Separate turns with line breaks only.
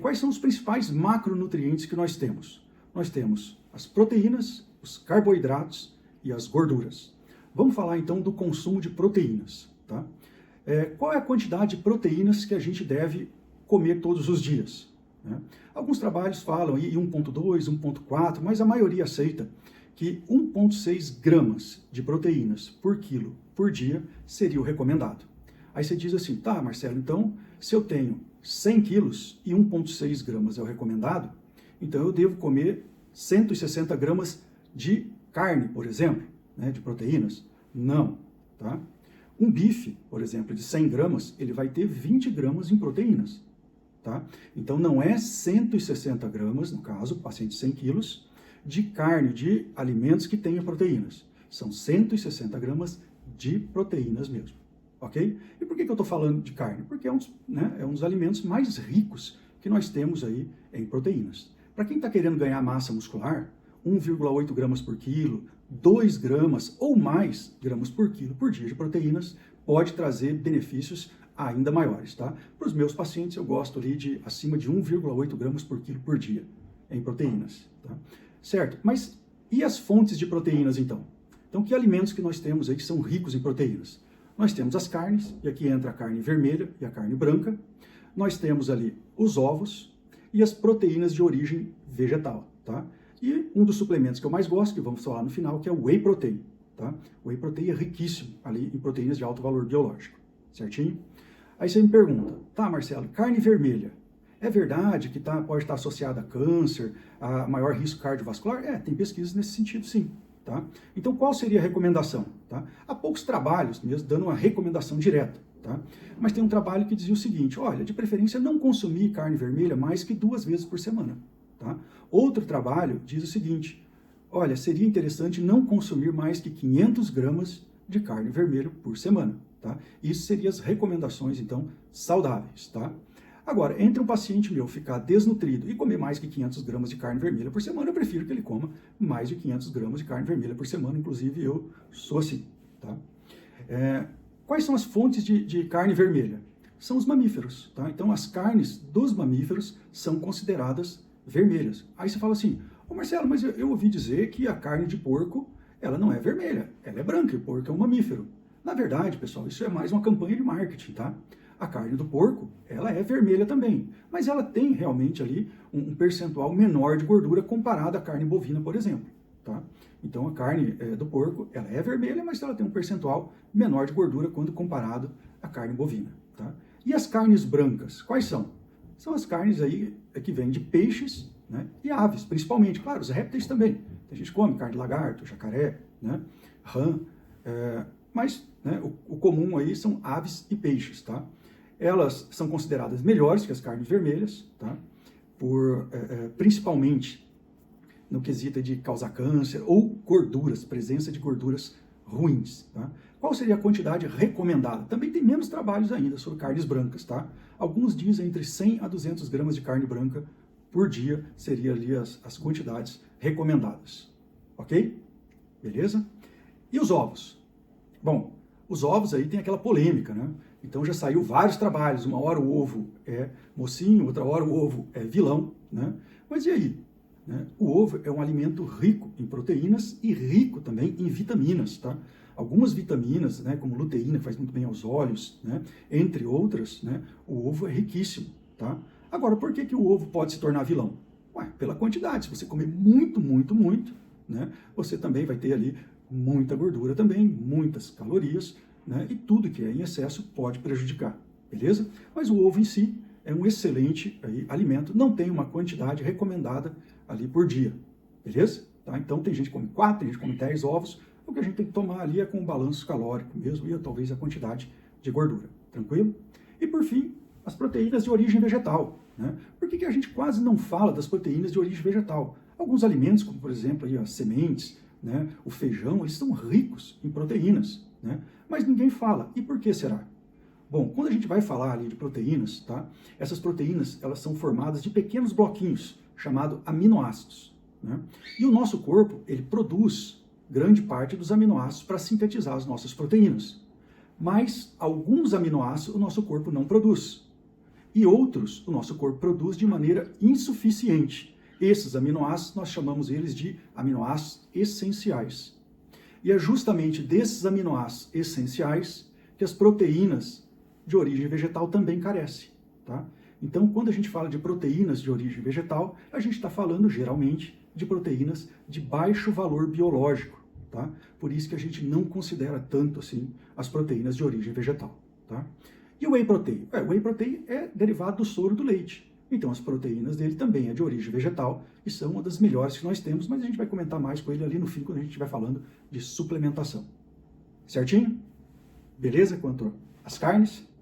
quais são os principais macronutrientes que nós temos? Nós temos as proteínas, os carboidratos e as gorduras. Vamos falar então do consumo de proteínas, tá? Qual é a quantidade de proteínas que a gente deve comer todos os dias, né? Alguns trabalhos falam em 1,2, 1,4, mas a maioria aceita que 1,6 gramas de proteínas por quilo por dia seria o recomendado. Aí você diz assim, tá, Marcelo, então se eu tenho 100 quilos e 1,6 gramas é o recomendado, então eu devo comer 160 gramas de carne, por exemplo, né, de proteínas? Não, tá? Um bife, por exemplo, de 100 gramas, ele vai ter 20 gramas em proteínas, tá? Então não é 160 gramas, no caso, paciente de 100 quilos, de carne, de alimentos que tenham proteínas. São 160 gramas de proteínas mesmo, ok? E por que eu estou falando de carne? Porque é um dos alimentos mais ricos que nós temos aí em proteínas. Para quem está querendo ganhar massa muscular, 1,8 gramas por quilo, 2 gramas ou mais gramas por quilo por dia de proteínas pode trazer benefícios ainda maiores, tá? Para os meus pacientes eu gosto ali de acima de 1,8 gramas por quilo por dia em proteínas, tá? Certo? Mas e as fontes de proteínas então? Então que alimentos que nós temos aí que são ricos em proteínas? Nós temos as carnes, e aqui entra a carne vermelha e a carne branca. Nós temos ali os ovos e as proteínas de origem vegetal, tá? E um dos suplementos que eu mais gosto, que vamos falar no final, que é o Whey Protein, tá? O Whey Protein é riquíssimo ali em proteínas de alto valor biológico, certinho? Aí você me pergunta, tá, Marcelo, carne vermelha, é verdade que pode estar associada a câncer, a maior risco cardiovascular? Tem pesquisas nesse sentido, sim, tá? Então, qual seria a recomendação, tá? Há poucos trabalhos mesmo dando uma recomendação direta, tá? Mas tem um trabalho que dizia o seguinte, olha, de preferência não consumir carne vermelha mais que 2 vezes por semana, tá? Outro trabalho diz o seguinte, olha, seria interessante não consumir mais que 500 gramas de carne vermelha por semana, tá? Isso seriam as recomendações, então, saudáveis, tá? Agora, entre um paciente meu ficar desnutrido e comer mais que 500 gramas de carne vermelha por semana, eu prefiro que ele coma mais de 500 gramas de carne vermelha por semana, inclusive eu sou assim, tá? Quais são as fontes de carne vermelha? São os mamíferos, tá? Então, as carnes dos mamíferos são consideradas vermelhas. Aí você fala assim, ô Marcelo, mas eu ouvi dizer que a carne de porco, ela não é vermelha, ela é branca, e o porco é um mamífero. Na verdade, pessoal, isso é mais uma campanha de marketing, tá? A carne do porco, ela é vermelha também, mas ela tem realmente ali um percentual menor de gordura comparado à carne bovina, por exemplo, tá? Então, a carne do porco, ela é vermelha, mas ela tem um percentual menor de gordura quando comparado à carne bovina, tá? E as carnes brancas, quais são? São as carnes aí que vêm de peixes, né, e aves, principalmente. Claro, os répteis também. A gente come carne de lagarto, jacaré, né, rã, mas né, o comum aí são aves e peixes, tá? Elas são consideradas melhores que as carnes vermelhas, tá? Principalmente no quesito de causar câncer ou gorduras, presença de gorduras ruins, tá? Qual seria a quantidade recomendada? Também tem menos trabalhos ainda sobre carnes brancas, tá? Alguns dizem entre 100 a 200 gramas de carne branca por dia seria ali as quantidades recomendadas, ok? Beleza? E os ovos? Bom, os ovos aí tem aquela polêmica, né? Então já saiu vários trabalhos, uma hora o ovo é mocinho, outra hora o ovo é vilão, né? Mas e aí? Né? O ovo é um alimento rico em proteínas e rico também em vitaminas, tá? Algumas vitaminas, né, como luteína, que faz muito bem aos olhos, né, entre outras, né, o ovo é riquíssimo, tá? Agora, por que o ovo pode se tornar vilão? Ué, pela quantidade. Se você comer muito, muito, muito, né, você também vai ter ali muita gordura também, muitas calorias, né, e tudo que é em excesso pode prejudicar, beleza? Mas o ovo em si é um excelente alimento, não tem uma quantidade recomendada ali por dia, beleza? Tá? Então tem gente que come 4, tem gente que come 10 ovos, o que a gente tem que tomar ali é com o balanço calórico mesmo e talvez a quantidade de gordura, tranquilo? E por fim, as proteínas de origem vegetal, né? Por que a gente quase não fala das proteínas de origem vegetal? Alguns alimentos, como por exemplo aí, as sementes, né, o feijão, eles são ricos em proteínas, né? Mas ninguém fala. E por que será? Bom, quando a gente vai falar ali de proteínas, tá? Essas proteínas, elas são formadas de pequenos bloquinhos, chamados aminoácidos, né? E o nosso corpo, ele produz grande parte dos aminoácidos para sintetizar as nossas proteínas. Mas alguns aminoácidos o nosso corpo não produz. e outros o nosso corpo produz de maneira insuficiente. Esses aminoácidos, nós chamamos eles de aminoácidos essenciais. E é justamente desses aminoácidos essenciais que as proteínas de origem vegetal também carecem. Tá? Então, quando a gente fala de proteínas de origem vegetal, a gente está falando geralmente de proteínas de baixo valor biológico. Tá? Por isso que a gente não considera tanto assim as proteínas de origem vegetal. Tá? E o whey protein? O whey protein é derivado do soro do leite. Então as proteínas dele também é de origem vegetal e são uma das melhores que nós temos, mas a gente vai comentar mais com ele ali no fim quando a gente estiver falando de suplementação. Certinho? Beleza quanto às carnes?